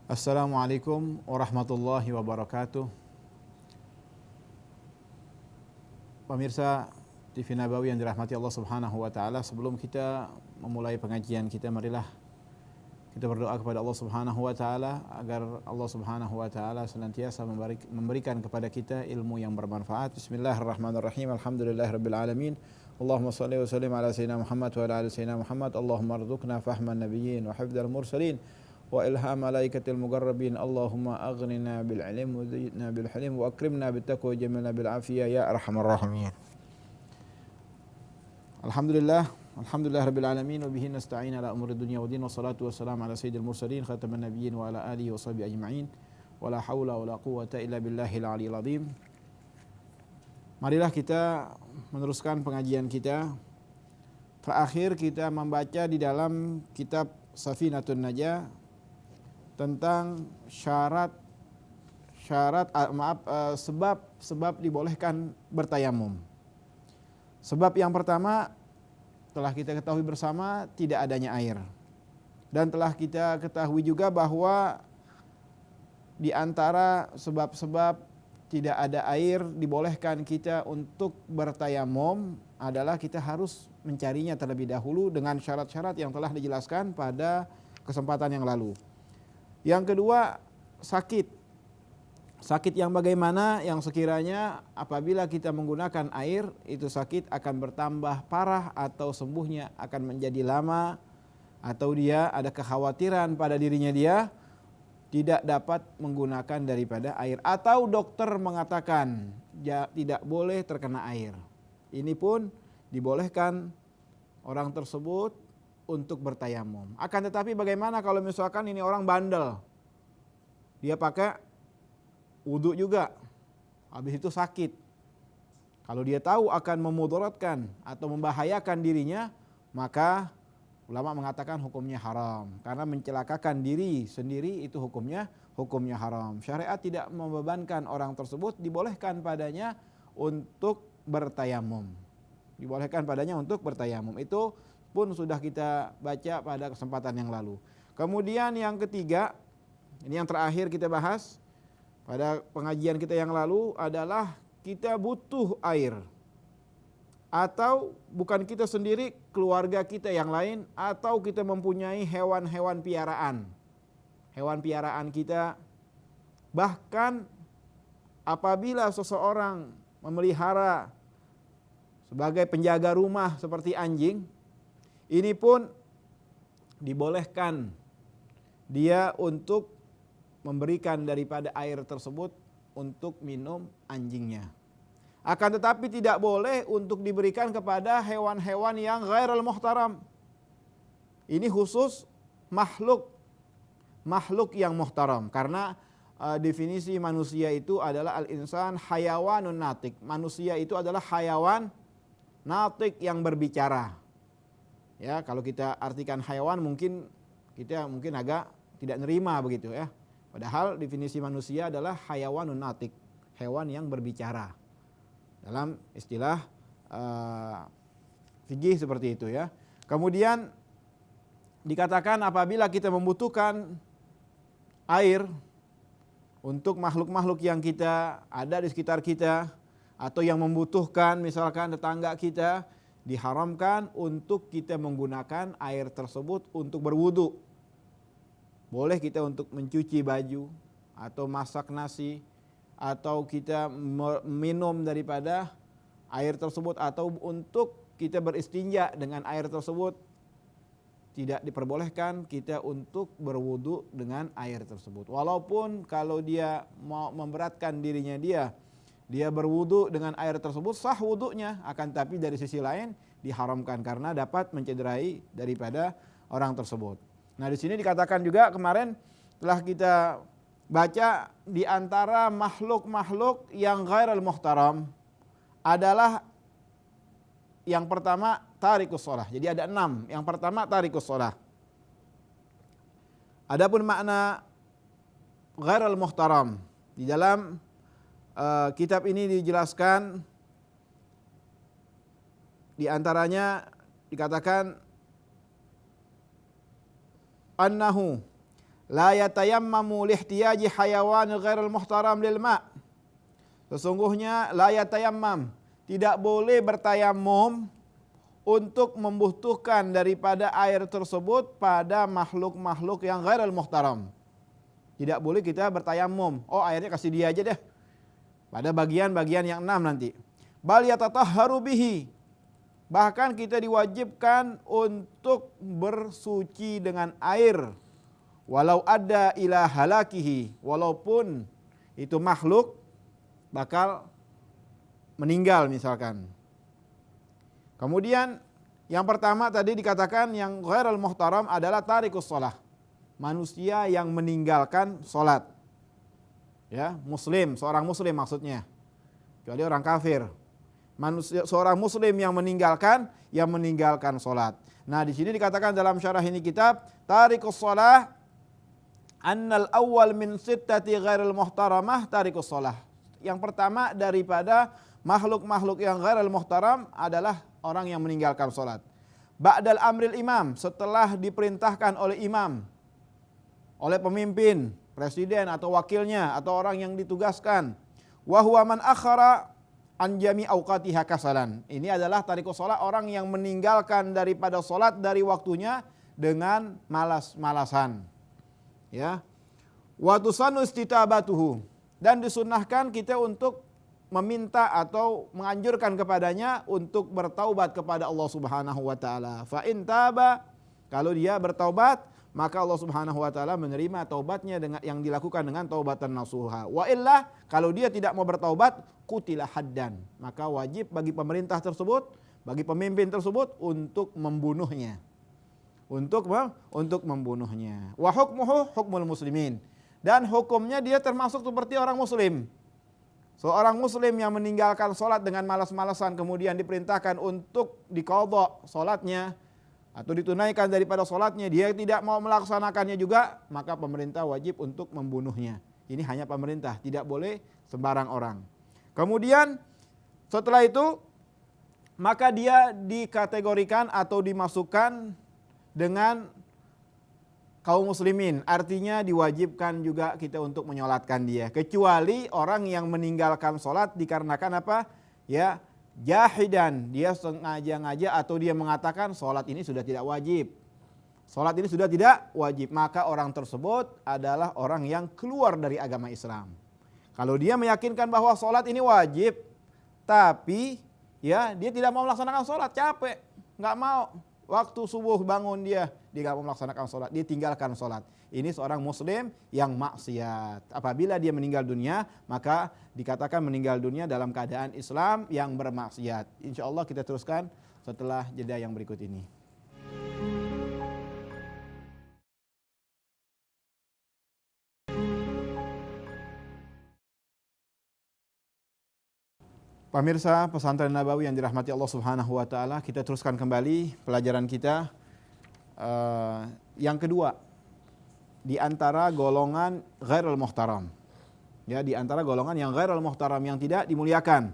Assalamualaikum warahmatullahi wabarakatuh. Pemirsa TV Nabawi yang dirahmati Allah Subhanahu wa taala, sebelum kita memulai pengajian kita, marilah kita berdoa kepada Allah Subhanahu wa taala agar Allah Subhanahu wa taala senantiasa memberikan kepada kita ilmu yang bermanfaat. Bismillahirrahmanirrahim. Alhamdulillahirabbil alamin. Allahumma shalli wa sallim ala sayyidina Muhammad wa ala ali sayyidina Muhammad. Allahumma rzuqna fahman nabiyyin wa hifdzal mursalin wa ilham malaikatil muqarrabin. Allahumma aghnina bil ilm wa zidna bil hilm wa akrimna bit taqwa wa jamilna bil afiyah ya arhamar rahimin. Alhamdulillah rabbil alamin wa bihi nasta'in ala umuri dunya waddin wa salatu wassalamu ala sayyidil mursalin khataman nabiyyin wa ala alihi wa sahbihi ajma'in wa la haula wa la quwwata illa billahil aliyil azim. Marilah kita meneruskan pengajian kita. Terakhir kita membaca di dalam kitab Safinatun Najah tentang sebab dibolehkan bertayamum. Sebab yang pertama telah kita ketahui bersama, tidak adanya air. Dan telah kita ketahui juga bahwa di antara sebab-sebab tidak ada air dibolehkan kita untuk bertayamum adalah kita harus mencarinya terlebih dahulu dengan syarat-syarat yang telah dijelaskan pada kesempatan yang lalu. Yang kedua, sakit. Sakit yang bagaimana? Yang sekiranya apabila kita menggunakan air, itu sakit akan bertambah parah atau sembuhnya akan menjadi lama, atau dia ada kekhawatiran pada dirinya dia tidak dapat menggunakan daripada air, atau dokter mengatakan tidak boleh terkena air. Ini pun dibolehkan orang tersebut untuk bertayamum. Akan tetapi bagaimana kalau misalkan ini orang bandel, dia pakai wudhu juga, habis itu sakit. Kalau dia tahu akan memudaratkan atau membahayakan dirinya, maka ulama mengatakan hukumnya haram. Karena mencelakakan diri sendiri itu hukumnya haram. Syariat tidak membebankan orang tersebut, dibolehkan padanya untuk bertayamum. Dibolehkan padanya untuk bertayamum. Itu pun sudah kita baca pada kesempatan yang lalu. Kemudian yang ketiga, ini yang terakhir kita bahas pada pengajian kita yang lalu adalah kita butuh air. Atau bukan kita sendiri, keluarga kita yang lain, atau kita mempunyai hewan-hewan piaraan. Hewan piaraan kita, bahkan apabila seseorang memelihara sebagai penjaga rumah seperti anjing, ini pun dibolehkan dia untuk memberikan daripada air tersebut untuk minum anjingnya. Akan tetapi tidak boleh untuk diberikan kepada hewan-hewan yang ghairul muhtaram. Ini khusus makhluk yang muhtaram, karena definisi manusia itu adalah al-insan hayawanun natik. Manusia itu adalah hayawan natik yang berbicara. Ya, kalau kita artikan hayawan mungkin kita agak tidak nerima begitu ya. Padahal definisi manusia adalah hayawanun natik, hewan yang berbicara. Dalam istilah fikih seperti itu ya. Kemudian dikatakan apabila kita membutuhkan air untuk makhluk-makhluk yang kita ada di sekitar kita, atau yang membutuhkan misalkan tetangga kita, diharamkan untuk kita menggunakan air tersebut untuk berwudu. Boleh kita untuk mencuci baju, atau masak nasi, atau kita minum daripada air tersebut, atau untuk kita beristinja dengan air tersebut. Tidak diperbolehkan kita untuk berwudu dengan air tersebut. Walaupun kalau dia mau memberatkan dirinya dia berwudu dengan air tersebut, sah wudunya, akan tapi dari sisi lain diharamkan karena dapat mencederai daripada orang tersebut. Nah, di sini dikatakan juga kemarin telah kita baca di antara makhluk-makhluk yang ghairul muhtaram adalah yang pertama tarikus shalah. Jadi ada 6. Yang pertama tarikus shalah. Adapun makna ghairul muhtaram di dalam kitab ini dijelaskan, di antaranya dikatakan annahu la yatayammamu lihtiyaji hayawan ghairil muhtaram lil ma'. Sesungguhnya la yatayammam, tidak boleh bertayamum untuk membutuhkan daripada air tersebut pada makhluk-makhluk yang ghairil muhtaram. Tidak boleh kita bertayamum, oh airnya kasih dia aja deh. Pada bagian-bagian yang 6 nanti. Bal yatatahharu bihi. Bahkan kita diwajibkan untuk bersuci dengan air. Walau ada ila halakihi. Walaupun itu makhluk bakal meninggal misalkan. Kemudian yang pertama tadi dikatakan yang ghairul muhtaram adalah tarikus shalah. Manusia yang meninggalkan salat. Ya, muslim, seorang muslim maksudnya. Kecuali orang kafir. Manusia, seorang muslim yang meninggalkan salat. Nah, di sini dikatakan dalam syarah ini kitab, tarikus shalah annal awwal min sittati ghairil muhtaramah tarikus shalah. Yang pertama daripada makhluk-makhluk yang ghairil muhtaram adalah orang yang meninggalkan salat. Ba'dal amril imam, setelah diperintahkan oleh imam, oleh pemimpin, presiden atau wakilnya atau orang yang ditugaskan. Wa huwa man akhara an jami auqatiha kasalan. Ini adalah tarikus shalah, orang yang meninggalkan daripada salat dari waktunya dengan malas-malasan. Ya. Wa tusannu istitabatuhu, dan disunnahkan kita untuk meminta atau menganjurkan kepadanya untuk bertaubat kepada Allah Subhanahu wa taala. Fa in taba, kalau dia bertaubat, maka Allah Subhanahu wa taala menerima taubatnya dengan yang dilakukan dengan taubatan nasuha. Wa illa, kalau dia tidak mau bertaubat, qutila haddan, maka wajib bagi pemerintah tersebut, bagi pemimpin tersebut untuk membunuhnya. Untuk membunuhnya. Wa hukmuhu hukmul muslimin, dan hukumnya dia termasuk seperti orang muslim. Seorang muslim yang meninggalkan salat dengan malas-malasan kemudian diperintahkan untuk diqadha salatnya atau ditunaikan daripada salatnya, dia tidak mau melaksanakannya juga, maka pemerintah wajib untuk membunuhnya. Ini hanya pemerintah, tidak boleh sembarang orang. Kemudian setelah itu maka dia dikategorikan atau dimasukkan dengan kaum muslimin, artinya diwajibkan juga kita untuk menyolatkan dia, kecuali orang yang meninggalkan salat dikarenakan apa? Ya, jahidan, dia sengaja-ngaja atau dia mengatakan salat ini sudah tidak wajib. Salat ini sudah tidak wajib, maka orang tersebut adalah orang yang keluar dari agama Islam. Kalau dia meyakinkan bahwa salat ini wajib, tapi ya dia tidak mau melaksanakan salat, capek, nggak mau. Waktu subuh bangun dia nggak mau melaksanakan salat, dia tinggalkan salat. Ini seorang muslim yang maksiat. Apabila dia meninggal dunia, maka dikatakan meninggal dunia dalam keadaan Islam yang bermaksiat. Insya Allah kita teruskan setelah jeda yang berikut ini. Pemirsa Pesantren Nabawi yang dirahmati Allah Subhanahu wa taala, kita teruskan kembali pelajaran kita yang kedua di antara golongan ghairul muhtaram. Ya, di antara golongan yang ghairul muhtaram, yang tidak dimuliakan.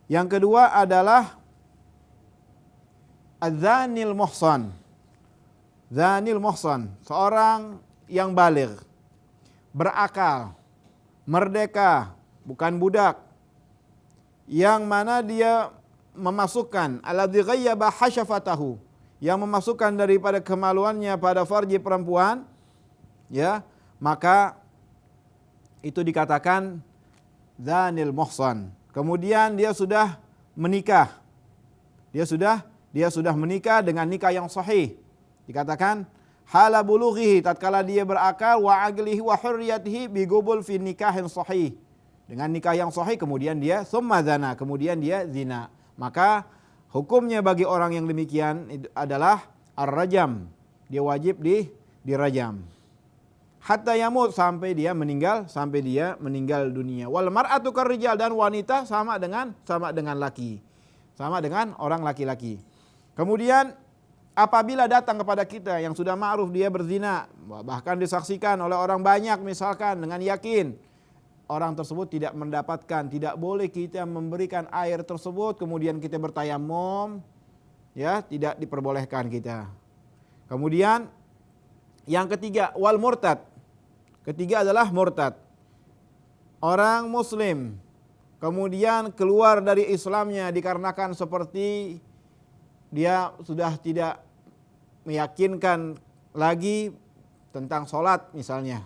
Yang kedua adalah adzanil muhsan. Dzanil muhsan, seorang yang baligh, berakal, merdeka, bukan budak, yang mana dia memasukkan alladzi ghayyaba hasyafatahu, yang memasukkan daripada kemaluannya pada farji perempuan, ya, maka itu dikatakan dzanil muhsan. Kemudian dia sudah menikah. Dia sudah menikah dengan nikah yang sahih. Dikatakan hala bulughihi, tatkala dia berakal, wa aqlihi wa hurriyatihi bi gubul fi nikahin sahih. Dengan nikah yang sahih kemudian dia summa zana, kemudian dia zina. Maka hukumnya bagi orang yang demikian adalah ar-rajam. Dia wajib dirajam. Hatta yamut, sampai dia meninggal dunia. Wal mar'atu karrijal, dan wanita sama dengan laki. Sama dengan orang laki-laki. Kemudian apabila datang kepada kita yang sudah ma'ruf dia berzina, bahkan disaksikan oleh orang banyak misalkan dengan yakin, orang tersebut tidak mendapatkan, tidak boleh kita memberikan air tersebut kemudian kita bertayamum, ya, tidak diperbolehkan kita. Kemudian Yang ketiga, wal murtad. Ketiga adalah murtad. Orang muslim kemudian keluar dari Islamnya dikarenakan seperti dia sudah tidak meyakinkan lagi tentang sholat misalnya,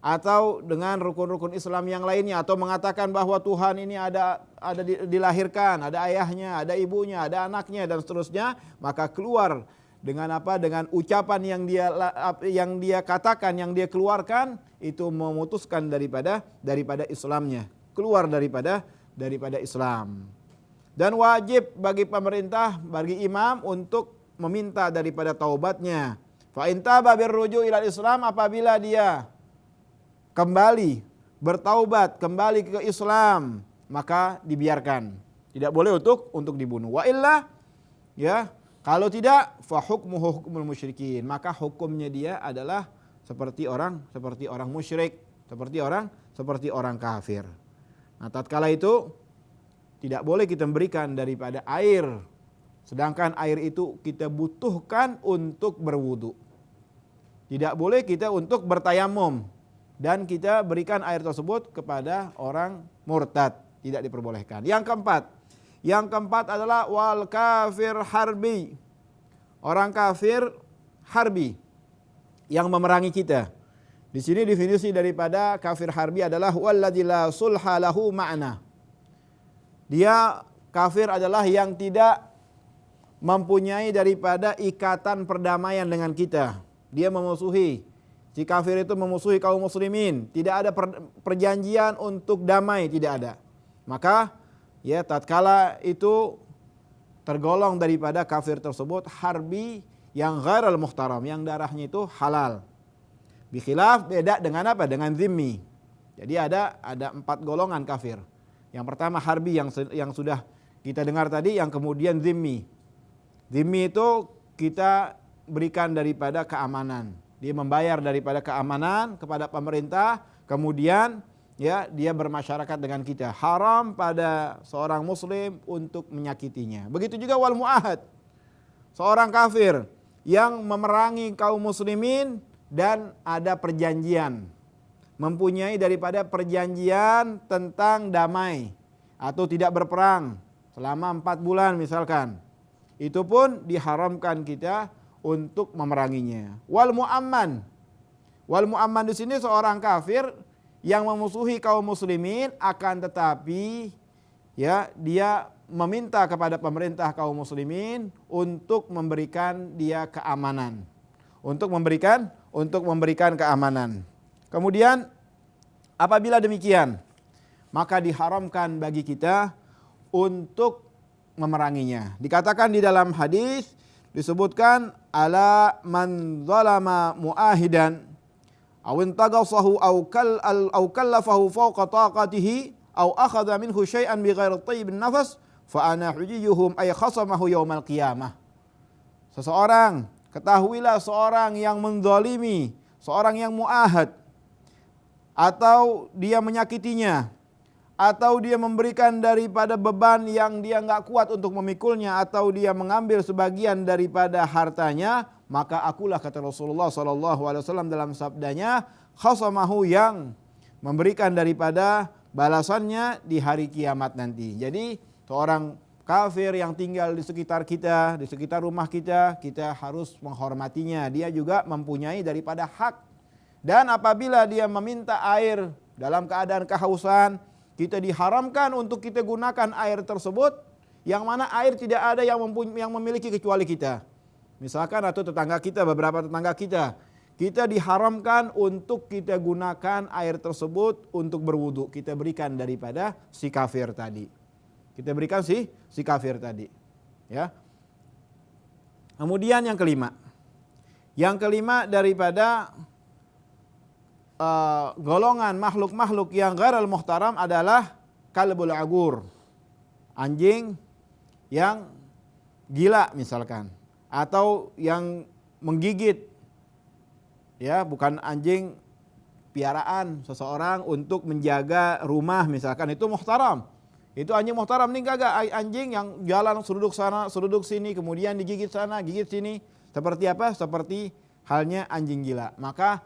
atau dengan rukun-rukun Islam yang lainnya, atau mengatakan bahwa Tuhan ini ada dilahirkan, ada ayahnya, ada ibunya, ada anaknya dan seterusnya, maka keluar dengan apa? Dengan ucapan yang dia katakan, yang dia keluarkan, itu memutuskan daripada Islamnya, keluar daripada Islam. Dan wajib bagi pemerintah, bagi imam untuk meminta daripada taubatnya. Fa in taba birruju' ilal Islam, apabila dia kembali bertaubat, kembali ke Islam, maka dibiarkan. Tidak boleh untuk dibunuh. Wa illa, ya, kalau tidak, fa hukmuhu hukmul musyrikin, maka hukumnya dia adalah seperti orang musyrik, seperti orang kafir. Nah, tatkala itu tidak boleh kita berikan daripada air, sedangkan air itu kita butuhkan untuk berwudu. Tidak boleh kita untuk bertayamum dan kita berikan air tersebut kepada orang murtad, tidak diperbolehkan. Yang keempat adalah wal kafir harbi. Orang kafir harbi yang memerangi kita. Di sini definisi daripada kafir harbi adalah walladzi la sulha lahu ma'na. Dia kafir adalah yang tidak mempunyai daripada ikatan perdamaian dengan kita. Dia memusuhi. Si kafir itu memusuhi kaum muslimin. Tidak ada perjanjian untuk damai, tidak ada. Maka ya tatkala itu tergolong daripada kafir tersebut harbi yang ghairul muhtaram, yang darahnya itu halal. Bikhilaf, beda dengan apa? Dengan zimmi. Jadi ada 4 golongan kafir. Yang pertama harbi yang sudah kita dengar tadi, yang kemudian zimmi. Zimmi itu kita berikan daripada keamanan. Dia membayar daripada keamanan kepada pemerintah, kemudian ya dia bermasyarakat dengan kita. Haram pada seorang muslim untuk menyakitinya. Begitu juga wal muahad. Seorang kafir yang memerangi kaum muslimin dan ada perjanjian, mempunyai daripada perjanjian tentang damai atau tidak berperang selama 4 bulan misalkan, itu pun diharamkan kita untuk memeranginya. Wal mu'amman di sini seorang kafir yang memusuhi kaum muslimin, akan tetapi ya dia meminta kepada pemerintah kaum muslimin untuk memberikan dia keamanan, untuk memberikan keamanan. Kemudian apabila demikian, maka diharamkan bagi kita untuk memeranginya. Dikatakan di dalam hadis, disebutkan ala man zalama muahidan aw intaqasahu aw kallafahu fawqa taqatihi aw akhadha minhu syai'an bighairi thayyibin nafas fa ana hujiyuhum ay khasamahu yaumal qiyamah. Seseorang, ketahuilah seorang yang menzalimi, seorang yang muahad, atau dia menyakitinya, atau dia memberikan daripada beban yang dia enggak kuat untuk memikulnya, atau dia mengambil sebagian daripada hartanya, maka akulah, kata Rasulullah SAW dalam sabdanya, khasamahu, yang memberikan daripada balasannya di hari kiamat nanti. Jadi seorang kafir yang tinggal di sekitar kita, di sekitar rumah kita, kita harus menghormatinya. Dia juga mempunyai daripada hak. Dan apabila dia meminta air dalam keadaan kehausan, kita diharamkan untuk kita gunakan air tersebut, yang mana air tidak ada yang memiliki kecuali kita. Misalkan atau tetangga kita, beberapa tetangga kita diharamkan untuk kita gunakan air tersebut untuk berwudu. Kita berikan daripada si kafir tadi. Kita berikan si kafir tadi. Ya. Kemudian yang kelima daripada golongan makhluk-makhluk yang ghairul muhtaram adalah kalbul agur, anjing yang gila misalkan, atau yang menggigit, ya, bukan anjing piaraan seseorang untuk menjaga rumah misalkan, itu muhtaram. Itu anjing muhtaram. Ini kagak anjing yang jalan seruduk sana seruduk sini, kemudian digigit sana gigit sini. Seperti apa? Seperti halnya anjing gila. Maka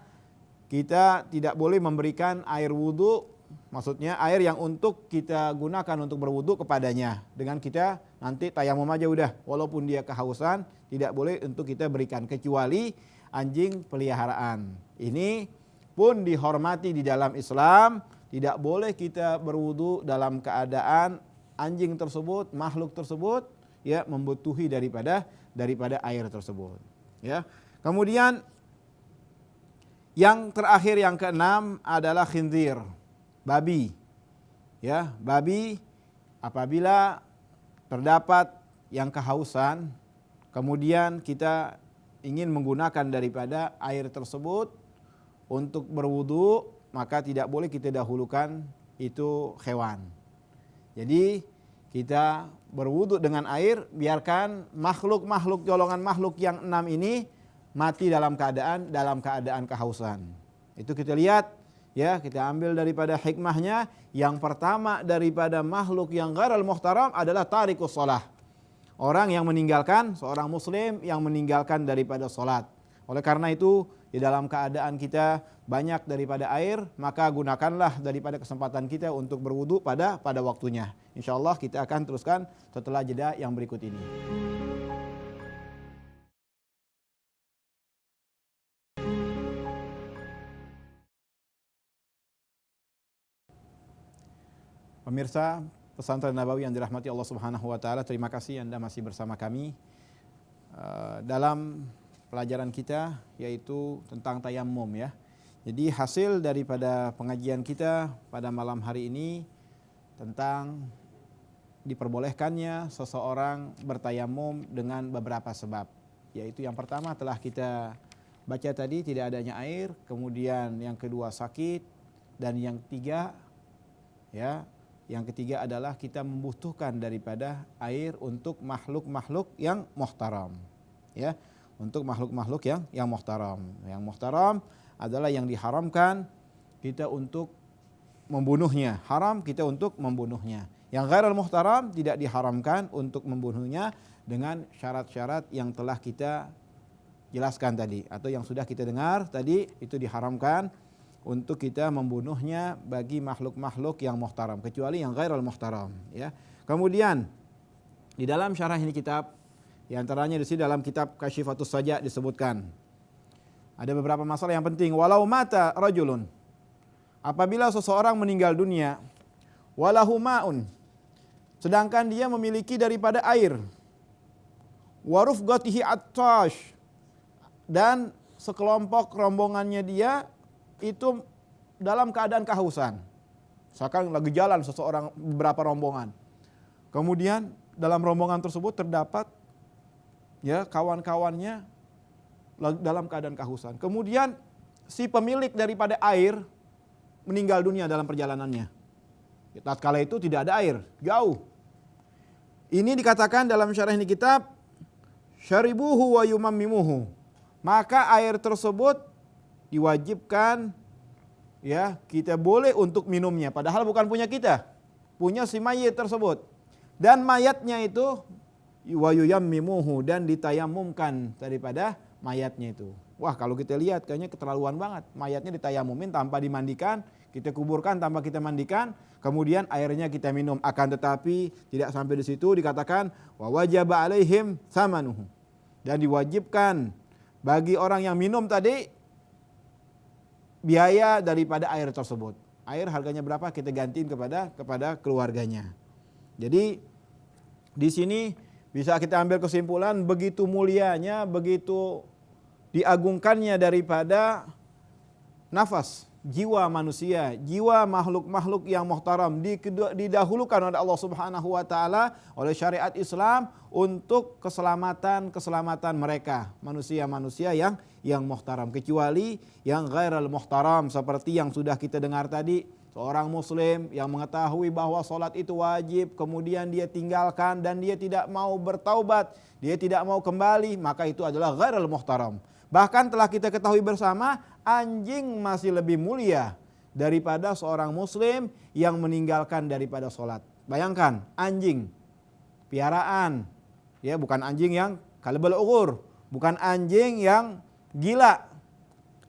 kita tidak boleh memberikan air wudhu, maksudnya air yang untuk kita gunakan untuk berwudhu kepadanya. Dengan kita nanti tayamum aja udah, walaupun dia kehausan, tidak boleh untuk kita berikan, kecuali anjing peliharaan. Ini pun dihormati di dalam Islam, tidak boleh kita berwudhu dalam keadaan anjing tersebut, makhluk tersebut ya membutuhi daripada air tersebut. Ya. Kemudian yang terakhir, yang keenam adalah khinzir, babi. Ya, babi apabila terdapat yang kehausan, kemudian kita ingin menggunakan daripada air tersebut untuk berwudu, maka tidak boleh kita dahulukan itu hewan. Jadi kita berwudu dengan air, biarkan makhluk-makhluk, golongan makhluk yang 6 ini mati dalam keadaan kehausan. Itu kita lihat ya, kita ambil daripada hikmahnya. Yang pertama daripada makhluk yang ghairul muhtaram adalah tarikus shalah. Orang yang meninggalkan, seorang muslim yang meninggalkan daripada salat. Oleh karena itu, di dalam keadaan kita banyak daripada air, maka gunakanlah daripada kesempatan kita untuk berwudu pada waktunya. Insyaallah kita akan teruskan setelah jeda yang berikut ini. Pemirsa Pesantren Nabawi yang dirahmati Allah Subhanahu wa taala, terima kasih Anda masih bersama kami dalam pelajaran kita yaitu tentang tayammum ya. Jadi hasil daripada pengajian kita pada malam hari ini tentang diperbolehkannya seseorang bertayammum dengan beberapa sebab. Yaitu yang pertama telah kita baca tadi, tidak adanya air, kemudian yang kedua sakit, dan yang ketiga ya, yang ketiga adalah kita membutuhkan daripada air untuk makhluk-makhluk yang muhtaram. Ya, untuk makhluk-makhluk yang muhtaram. Yang muhtaram adalah yang diharamkan kita untuk membunuhnya, haram kita untuk membunuhnya. Yang ghairul muhtaram tidak diharamkan untuk membunuhnya dengan syarat-syarat yang telah kita jelaskan tadi atau yang sudah kita dengar tadi, itu diharamkan untuk kita membunuhnya bagi makhluk-makhluk yang muhtaram, kecuali yang ghairul muhtaram ya. Kemudian di dalam syarah ini kitab, di antaranya di sini dalam kitab Kasyifatus Saja disebutkan ada beberapa masalah yang penting. Walau mata rajulun, apabila seseorang meninggal dunia, walahu ma'un, sedangkan dia memiliki daripada air, waruf gotihi attash, dan sekelompok rombongannya dia itu dalam keadaan kehausan. Misalkan lagi jalan seseorang, beberapa rombongan. Kemudian dalam rombongan tersebut terdapat ya kawan-kawannya dalam keadaan kehausan. Kemudian si pemilik daripada air meninggal dunia dalam perjalanannya. Tatkala itu tidak ada air, jauh. Ini dikatakan dalam syarah ini kitab, syaribuhu wa yumammimuhu. Maka air tersebut diwajibkan ya, kita boleh untuk minumnya, padahal bukan punya kita, punya si mayit tersebut. Dan mayatnya itu wa yuyammimuhu, dan ditayamumkan daripada mayatnya itu. Wah, kalau kita lihat kayaknya keterlaluan banget. Mayatnya ditayamumin tanpa dimandikan, kita kuburkan tanpa kita mandikan, kemudian airnya kita minum. Akan tetapi tidak sampai di situ, dikatakan wa wajaba alaihim samanuhu, dan diwajibkan bagi orang yang minum tadi biaya daripada air tersebut. Air harganya berapa kita gantiin kepada keluarganya. Jadi di sini bisa kita ambil kesimpulan begitu mulianya, begitu diagungkannya daripada nafas, jiwa manusia, jiwa makhluk-makhluk yang muhtaram didahulukan oleh Allah Subhanahu wa taala, oleh syariat Islam untuk keselamatan mereka, manusia-manusia yang muhtaram, kecuali yang ghairul muhtaram seperti yang sudah kita dengar tadi. Seorang muslim yang mengetahui bahwa salat itu wajib, kemudian dia tinggalkan dan dia tidak mau bertaubat, dia tidak mau kembali, maka itu adalah ghairul muhtaram. Bahkan telah kita ketahui bersama, anjing masih lebih mulia daripada seorang muslim yang meninggalkan daripada salat. Bayangkan, anjing piaraan, ya, bukan anjing yang kalbul ughur, bukan anjing yang gila.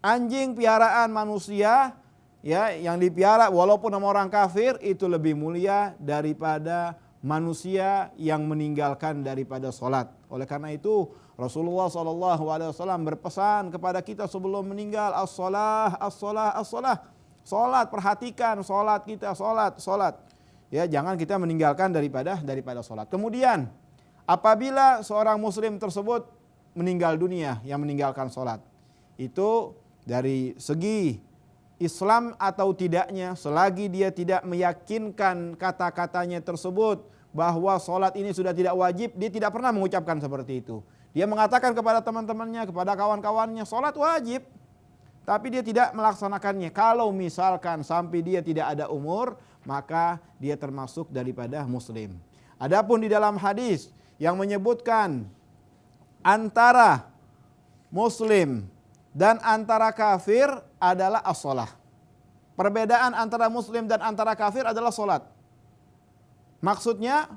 Anjing piaraan manusia ya yang dipiara walaupun sama orang kafir itu lebih mulia daripada manusia yang meninggalkan daripada solat. Oleh karena itu Rasulullah SAW berpesan kepada kita sebelum meninggal, as-salah, as-salah, as-salah. Solat, perhatikan solat kita, solat. Ya, jangan kita meninggalkan daripada solat. Kemudian apabila seorang muslim tersebut meninggal dunia yang meninggalkan solat, itu dari segi Islam atau tidaknya, selagi dia tidak meyakinkan kata-katanya tersebut bahwa solat ini sudah tidak wajib, dia tidak pernah mengucapkan seperti itu. Dia mengatakan kepada teman-temannya, kepada kawan-kawannya, solat wajib, tapi dia tidak melaksanakannya. Kalau misalkan sampai dia tidak ada umur, maka dia termasuk daripada muslim. Adapun di dalam hadis yang menyebutkan antara muslim dan antara kafir adalah as-salah. Perbedaan antara muslim dan antara kafir adalah solat. Maksudnya,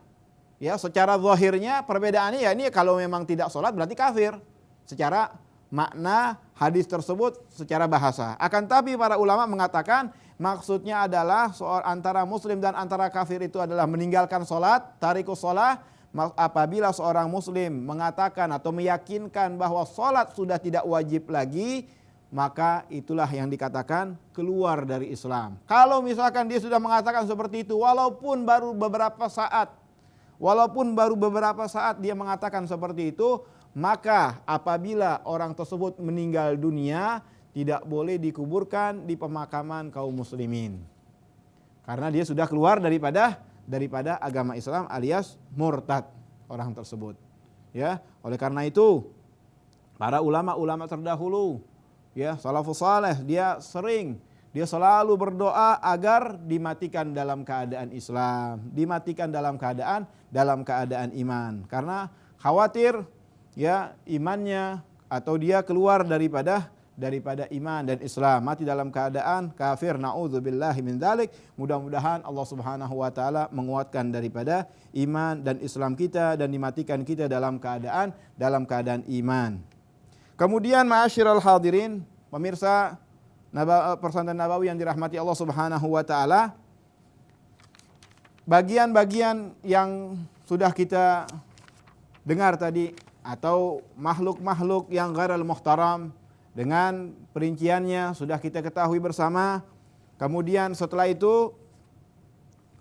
ya secara zahirnya perbedaannya ya ini kalau memang tidak solat berarti kafir. Secara makna hadis tersebut secara bahasa. Akan tapi para ulama mengatakan maksudnya adalah antara muslim dan antara kafir itu adalah meninggalkan solat, tarikus solah. Apabila seorang muslim mengatakan atau meyakinkan bahwa solat sudah tidak wajib lagi, maka itulah yang dikatakan keluar dari Islam. Kalau misalkan dia sudah mengatakan seperti itu walaupun baru beberapa saat dia mengatakan seperti itu, maka apabila orang tersebut meninggal dunia tidak boleh dikuburkan di pemakaman kaum muslimin. Karena dia sudah keluar daripada agama Islam alias murtad orang tersebut. Ya, oleh karena itu para ulama-ulama terdahulu, ya salafus saleh, dia selalu berdoa agar dimatikan dalam keadaan Islam, dimatikan dalam keadaan iman, karena khawatir ya imannya atau dia keluar daripada iman dan Islam, mati dalam keadaan kafir, naudzubillahi min dzalik. Mudah-mudahan Allah Subhanahu wa taala menguatkan daripada iman dan Islam kita dan dimatikan kita dalam keadaan iman. Kemudian ma'asyiral hadirin, pemirsa Pesantren Nabawi yang dirahmati Allah Subhanahu wa taala, bagian-bagian yang sudah kita dengar tadi atau makhluk-makhluk yang ghairul muhtaram dengan perinciannya sudah kita ketahui bersama. Kemudian setelah itu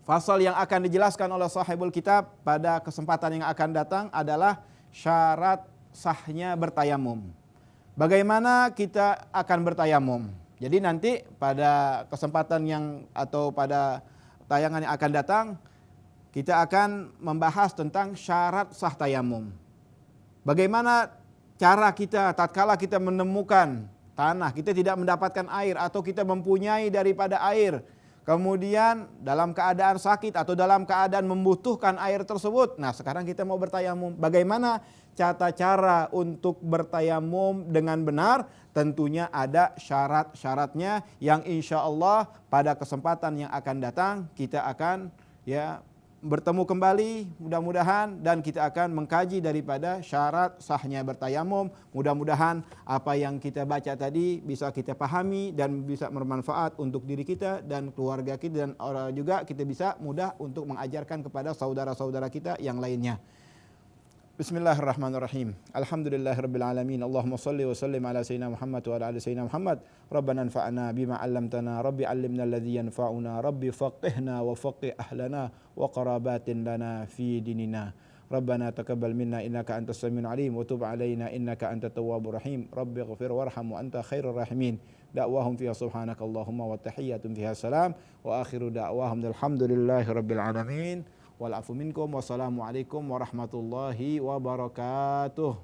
fasal yang akan dijelaskan oleh sahibul kitab pada kesempatan yang akan datang adalah syarat sahnya bertayamum. Bagaimana kita akan bertayamum? Jadi nanti pada kesempatan yang atau pada tayangan yang akan datang kita akan membahas tentang syarat sah tayamum. Bagaimana cara kita tatkala kita menemukan tanah, kita tidak mendapatkan air atau kita mempunyai daripada air, kemudian dalam keadaan sakit atau dalam keadaan membutuhkan air tersebut. Nah, sekarang kita mau bertayamum. Bagaimana tata cara untuk bertayamum dengan benar? Tentunya ada syarat-syaratnya yang insya Allah pada kesempatan yang akan datang kita akan bertemu kembali mudah-mudahan dan kita akan mengkaji daripada syarat sahnya bertayamum. Mudah-mudahan apa yang kita baca tadi bisa kita pahami dan bisa bermanfaat untuk diri kita dan keluarga kita, dan orang juga kita bisa mudah untuk mengajarkan kepada saudara-saudara kita yang lainnya. Bismillahirrahmanirrahim. Alhamdulillahirabbil alamin. Allahumma shalli wa sallim ala sayyidina Muhammad wa ala ali sayyidina Muhammad. Rabbana anfa'na bima 'allamtana, rabbi 'allimna alladhi yanfa'una, rabbi faqihna wa faqih ahlana wa qarabatin lana fi dinina. Rabbana taqabbal minna innaka antas samiul alim wa tub 'alaina innaka antat tawwabur rahim. Rabbi ighfir warham wa anta khairur rahimin. Da'wahum fiha subhanakallahumma wa tahiyyatun fiha salam wa akhiru da'wahum alhamdulillahirabbil alamin. Wal afu minkum, wassalamualaikum warahmatullahi wabarakatuh.